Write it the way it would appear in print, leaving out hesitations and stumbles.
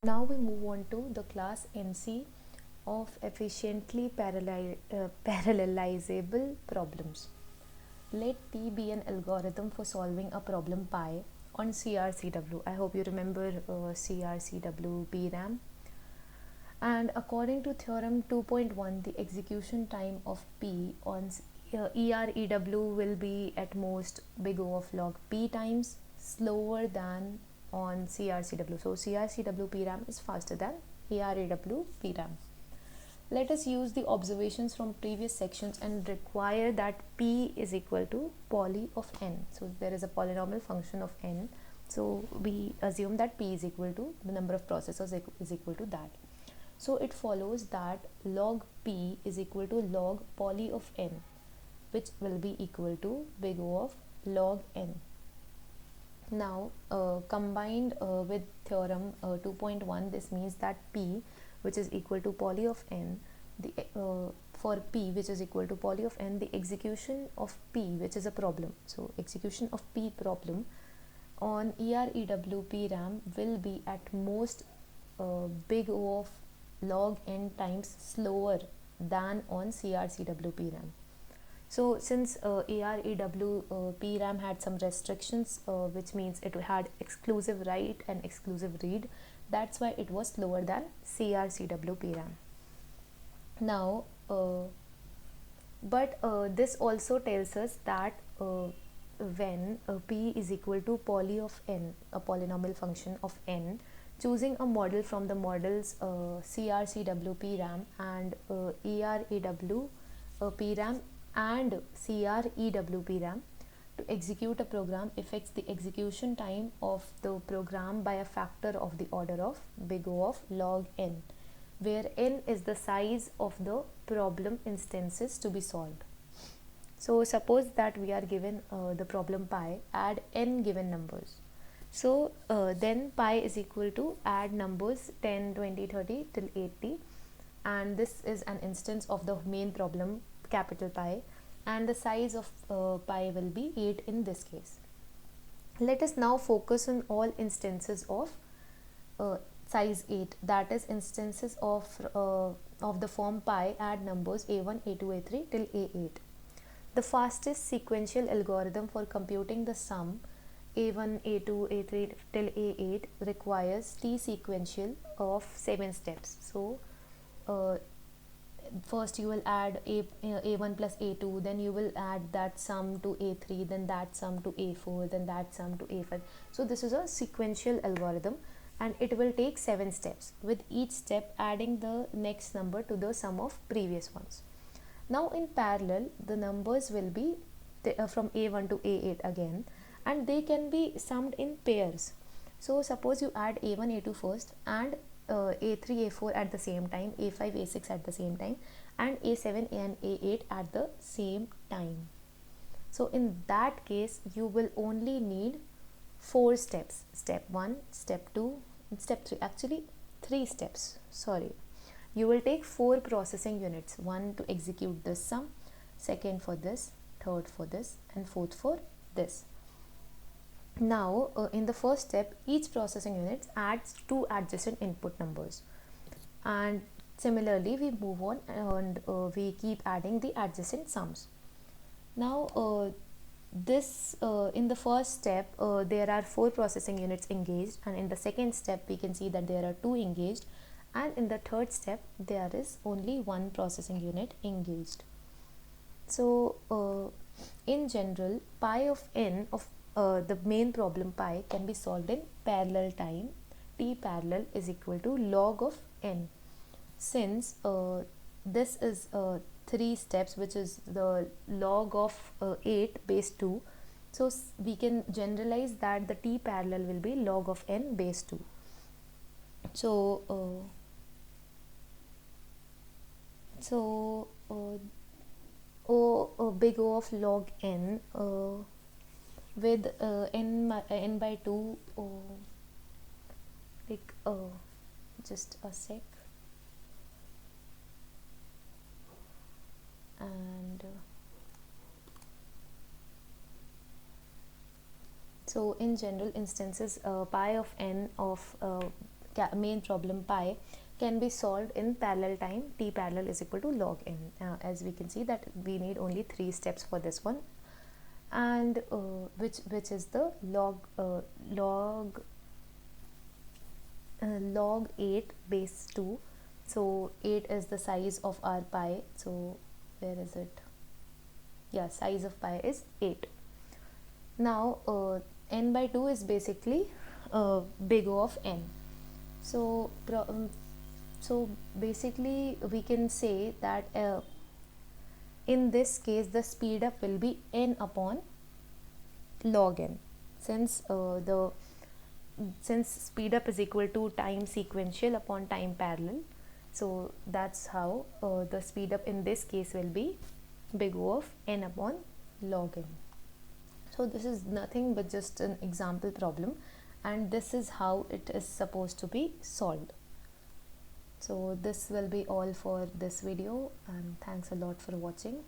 Now we move on to the class NC of efficiently parallelizable problems. Let P be an algorithm for solving a problem pi on CRCW. I hope you remember CRCW PRAM. And according to theorem 2.1, the execution time of P on EREW will be at most big O of log P times slower than on CRCW. So CRCW PRAM is faster than EREW PRAM. Let us use the observations from previous sections and require that P is equal to poly of n. So there is a polynomial function of n. So we assume that P is equal to the number of processors is equal to that. So it follows that log P is equal to log poly of n, which will be equal to big O of log n. Now combined with theorem 2.1, this means that P, which is equal to poly of n, for P which is equal to poly of n, the execution of P, which is a problem, so execution of P problem on EREW PRAM will be at most big O of log n times slower than on CRCW PRAM. So since EREW PRAM had some restrictions, which means it had exclusive write and exclusive read, that's why it was slower than CRCW PRAM. Now this also tells us that when P is equal to poly of n, a polynomial function of n, choosing a model from the models CRCW PRAM and EREW PRAM and CREW PRAM to execute a program affects the execution time of the program by a factor of the order of big O of log n, where n is the size of the problem instances to be solved. So suppose that we are given the problem pi, add n given numbers. So then pi is equal to add numbers 10, 20, 30 till 80, and this is an instance of the main problem capital Pi, and the size of pi will be 8 in this case. Let us now focus on all instances of size 8, that is instances of the form pi, add numbers a1, a2, a3 till a8. The fastest sequential algorithm for computing the sum a1, a2, a3 till a8 requires t sequential of 7 steps. So first you will add a1 plus a2, then you will add that sum to a3, then that sum to a4, then that sum to a5. So this is a sequential algorithm and it will take 7 steps, with each step adding the next number to the sum of previous ones. Now in parallel, the numbers will be from a1 to a8 again, and they can be summed in pairs. So suppose you add a1, a2 first, and a3, a4 at the same time, a5, a6 at the same time, and a7 and a8 at the same time. So in that case, you will only need 4 steps: step 1, step 2, and step 3. Actually 3 steps, sorry. You will take 4 processing units, 1 to execute this sum, 2nd for this, 3rd for this, and 4th for this. Now in the first step, each processing unit adds 2 adjacent input numbers, and similarly we move on and we keep adding the adjacent sums. Now in the first step there are 4 processing units engaged, and in the second step we can see that there are 2 engaged, and in the third step there is only 1 processing unit engaged. So in general, pi of n of the main problem pi can be solved in parallel time. T parallel is equal to log of n. Since this is 3 steps, which is the log of 8 base 2, so we can generalize that the T parallel will be log of n base 2. So big O of log n with n by 2, just a sec, and so in general instances pi of n of main problem pi can be solved in parallel time. T parallel is equal to log n. As we can see that we need only 3 steps for this one, and which is the log 8 base 2. So 8 is the size of our pi. So where is it? Yeah, size of pi is 8. Now n by 2 is basically big O of n. So so basically we can say that in this case the speed up will be n upon log n, since since speed up is equal to time sequential upon time parallel. So that's how the speed up in this case will be big O of n upon log n. So this is nothing but just an example problem, and this is how it is supposed to be solved. So this will be all for this video, and thanks a lot for watching.